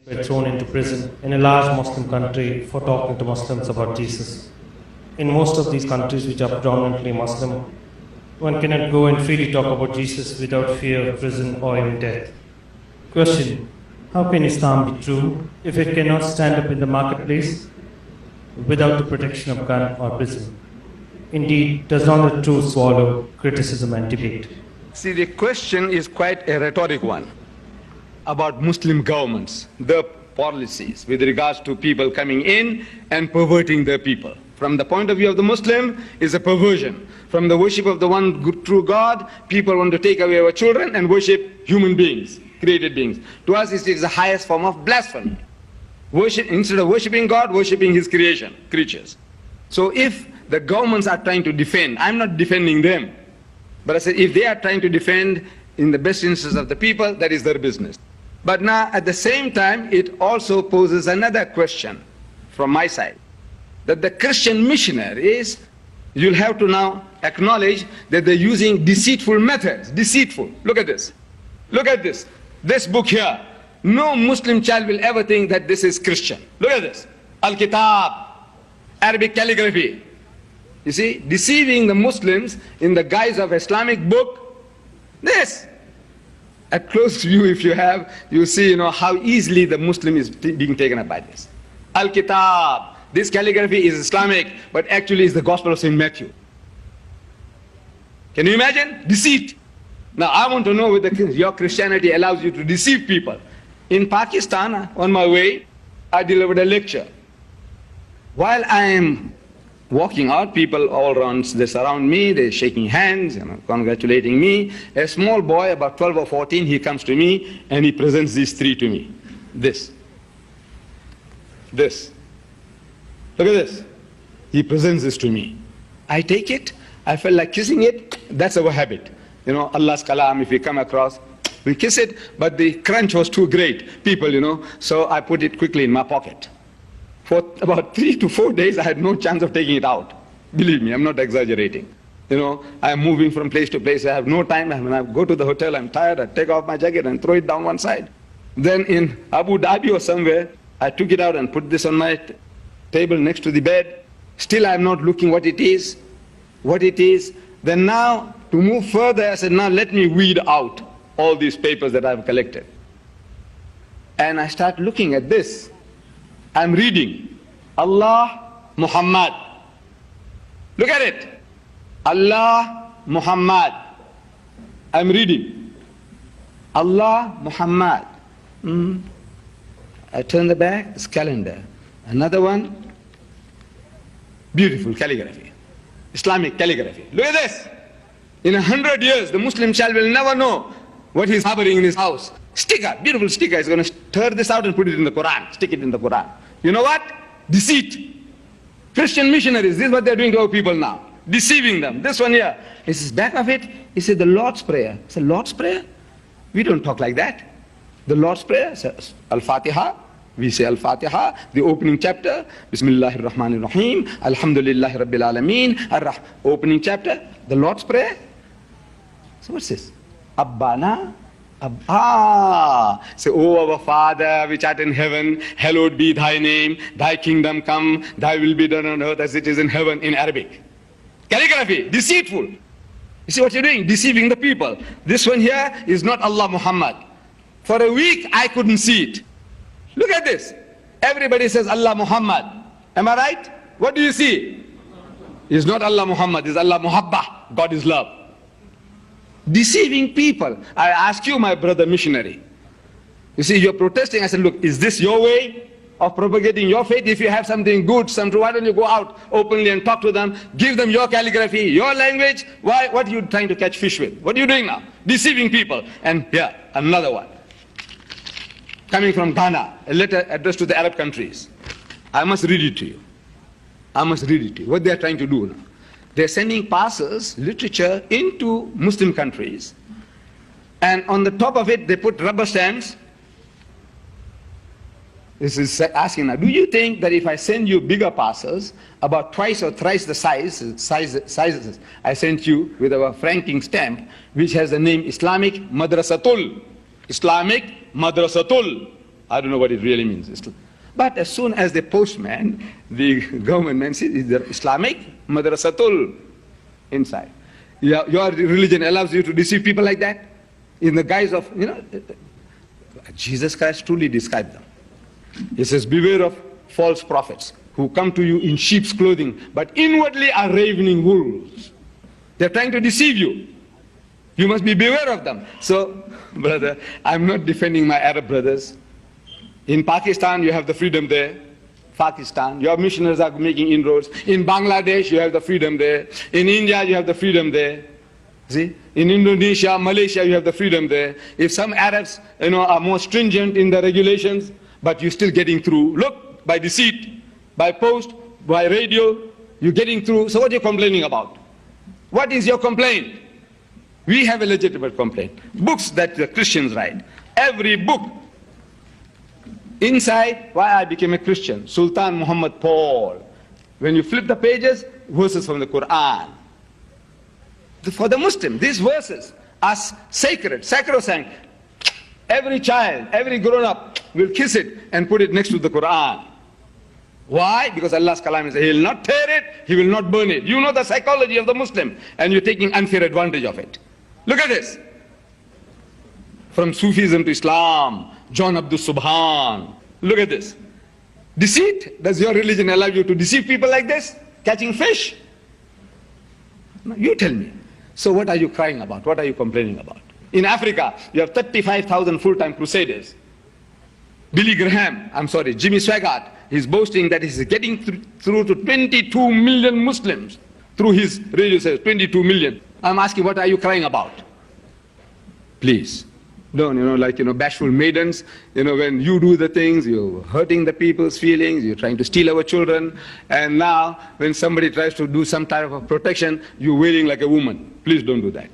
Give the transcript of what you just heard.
were thrown into prison in a large Muslim country for talking to Muslims about Jesus. In most of these countries, which are predominantly Muslim, one cannot go and freely talk about Jesus without fear of prison or even death. Question: how can Islam be true if it cannot stand up in the marketplace without the protection of gun or prison? Indeed, does not the truth swallow criticism and debate? See, the question is quite a rhetoric one about Muslim governments, their policies with regards to people coming in and perverting their people. From the point of view of the Muslim, is a perversion. From the worship of the one true God, people want to take away our children and worship human beings, created beings. To us, it is the highest form of blasphemy. Worship, instead of worshipping God, worshipping his creation, creatures. So if the governments are trying to defend, I'm not defending them, but I said if they are trying to defend in the best interest of the people, that is their business. But now, at the same time, it also poses another question from my side, that the Christian missionaries, you'll have to now acknowledge that they're using deceitful methods. Deceitful. Look at this. Look at this. This book here. No Muslim child will ever think that this is Christian. Look at this. Al-Kitab, Arabic calligraphy. You see, deceiving the Muslims in the guise of Islamic book. This. At close view, if you have, you see, how easily the Muslim is being taken up by this. Al-Kitab. This calligraphy is Islamic, but actually is the Gospel of St. Matthew. Can you imagine? Deceit. Now, I want to know whether your Christianity allows you to deceive people. In Pakistan, on my way, I delivered a lecture. While I am walking out, people all around, they surround me, they're shaking hands, congratulating me. A small boy, about 12 or 14, he comes to me and he presents these three to me. This. Look at this. He presents this to me. I take it. I felt like kissing it. That's our habit. Allah's kalam, if we come across, we kiss it, but the crunch was too great. People, so I put it quickly in my pocket. For about 3 to 4 days, I had no chance of taking it out. Believe me, I'm not exaggerating. I'm moving from place to place. I have no time. When I go to the hotel, I'm tired. I take off my jacket and throw it down one side. Then in Abu Dhabi or somewhere, I took it out and put this on my table next to the bed. Still, I'm not looking what it is. Then now, to move further, I said, now let me weed out all these papers that I've collected. And I start looking at this. I'm reading Allah Muhammad. Look at it. Allah Muhammad. I'm reading Allah Muhammad. I turn the back, it's calendar. Another one, beautiful calligraphy, Islamic calligraphy. Look at this. In 100 years, the Muslim child will never know what he's harboring in his house. Sticker, beautiful sticker. He's going to tear this out and put it in the Quran, stick it in the Quran. You know what? Deceit. Christian missionaries, this is what they're doing to our people now. Deceiving them. This one here, this is back of it. He said the Lord's Prayer. It's a Lord's Prayer? We don't talk like that. The Lord's Prayer says Al-Fatiha. We say Al-Fatiha, the opening chapter, Bismillahir Rahmanir Rahim, Alhamdulillahi Rabbil Alameen, opening chapter, the Lord's Prayer. So what's this? Abbana, say, O our Father, which art in heaven, hallowed be thy name, thy kingdom come, thy will be done on earth as it is in heaven, in Arabic. Calligraphy, deceitful. You see what you're doing? Deceiving the people. This one here is not Allah Muhammad. For a week, I couldn't see it. Look at this. Everybody says Allah Muhammad. Am I right? What do you see? It's not Allah Muhammad, it's Allah Muhabba. God is love. Deceiving people. I ask you, my brother missionary. You see, you're protesting. I said, look, is this your way of propagating your faith? If you have something good, why don't you go out openly and talk to them? Give them your calligraphy, your language. Why? What are you trying to catch fish with? What are you doing now? Deceiving people. And here, another one. Coming from Ghana, a letter addressed to the Arab countries. I must read it to you. What they are trying to do now. They're sending parcels, literature, into Muslim countries. And on the top of it, they put rubber stamps. This is asking now, do you think that if I send you bigger parcels, about twice or thrice the sizes I sent you with our franking stamp, which has the name Islamic Madrasatul, I don't know what it really means. But as soon as the postman, the government man says, is there Islamic madrasatul inside? Your religion allows you to deceive people like that? In the guise of, Jesus Christ truly described them. He says, beware of false prophets who come to you in sheep's clothing, but inwardly are ravening wolves. They're trying to deceive you. You must be beware of them. So, brother, I'm not defending my Arab brothers. In Pakistan, you have the freedom there. Pakistan, your missionaries are making inroads. In Bangladesh, you have the freedom there. In India, you have the freedom there. See? In Indonesia, Malaysia, you have the freedom there. If some Arabs, are more stringent in the regulations, but you're still getting through. Look, by deceit, by post, by radio, you're getting through. So what are you complaining about? What is your complaint? We have a legitimate complaint. Books that the Christians write. Every book. Inside, why I became a Christian. Sultan Muhammad Paul. When you flip the pages, verses from the Quran. For the Muslim, these verses are sacred, sacrosanct. Every child, every grown-up will kiss it and put it next to the Quran. Why? Because Allah's kalam is, He will not tear it, He will not burn it. You know the psychology of the Muslim, and you're taking unfair advantage of it. Look at this. From Sufism to Islam, John Abdul Subhan. Look at this. Deceit. Does your religion allow you to deceive people like this? Catching fish? No, you tell me. So what are you crying about? What are you complaining about? In Africa, you have 35,000 full-time crusaders. Jimmy Swaggart, he's boasting that he's getting through to 22 million Muslims through his radio says 22 million. I'm asking, what are you crying about? Please. Don't, bashful maidens, when you do the things, you're hurting the people's feelings, you're trying to steal our children, and now when somebody tries to do some type of protection, you're wailing like a woman. Please don't do that.